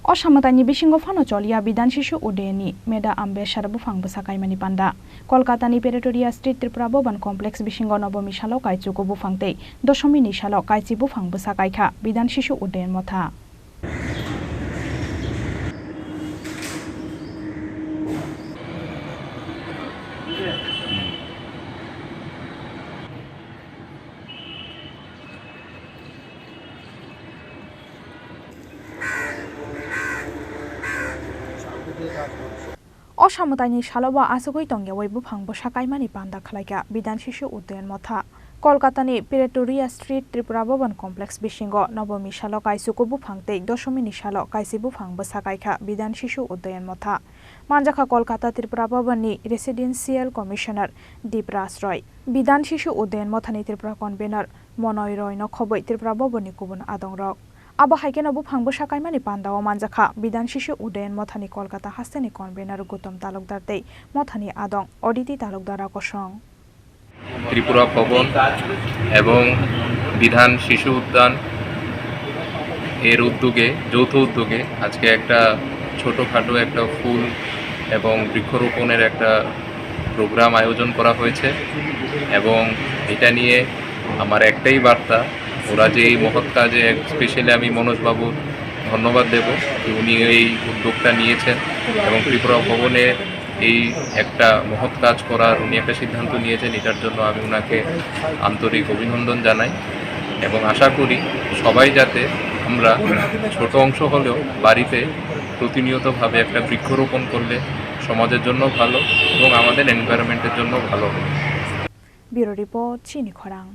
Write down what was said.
Osamatani bisingo fano cholia Bidhan Sishu Udhyan meda ambesar Buphang Bwsa kaimani panda. Kolkatani Pretoria Street Tripura Bwsa complex bisingo Nabami Salo Kaichuku Buphang tei Dashami ni Salo Kaichi Buphang Bwsa Kaikha Bidhan Sishu Udhyan Motha. Osamatani Saloba Asugoi Tongyawai Buphang Bwsa kaimani panda khalaika Bidhan Sishu Udhyan Motha. Kolkatani Pretoria Street Tripura Bwsa complex bisingo Nabami Salo Kaichuku Buphang tei Dashami ni Salo Kaichi Buphang Bwsa Kaikha Bidhan Sishu Udhyan Motha. Manjakha Kolkata Tripura Bwsa ni Residential Commissioner Dipras Roy Bidhan Sishu Udhyan Motha ni Tripura convener Monoi Roy no khoboi Tripura Bwsa ni kubun adongrok. Abo haikena Buphang Bwsa kaimani pandao manjakha Bidhan Sishu Udhyan Motha ni Kolkata hasteni convener Gutom talukdar tei Motha ni adong oditi talukdara kosong. Tripura ভবন এবং বিধান শিশু উদ্যান এর উদ্যোগে যৌথ উদ্যোগে আজকে একটা ছোটখাটো একটা ফুল এবং বৃক্ষরোপণের একটা প্রোগ্রাম আয়োজন করা হয়েছে এবং এটা নিয়ে আমার একটাই বার্তা, ওরা যে এই মহৎ কাজে স্পেশালি আমি মনোজ বাবুর ধন্যবাদ দেব যে উনি এই উদ্যোগটা নিয়েছেন এবং ত্রিপুরা ভবনে এই একটা মহৎ কাজ করার উনি একটা সিদ্ধান্ত নিয়েছেন। এটার জন্য আমি ওনাকে আন্তরিক অভিনন্দন জানাই এবং আশা করি সবাই যাতে আমরা ছোট অংশ হলেও বাড়িতে প্রতিনিয়তভাবে একটা বৃক্ষরোপণ করলে সমাজের জন্য ভালো এবং আমাদের এনভায়রনমেন্টের জন্য ভালো। ব্যুরো রিপোর্ট চিনি খরাং।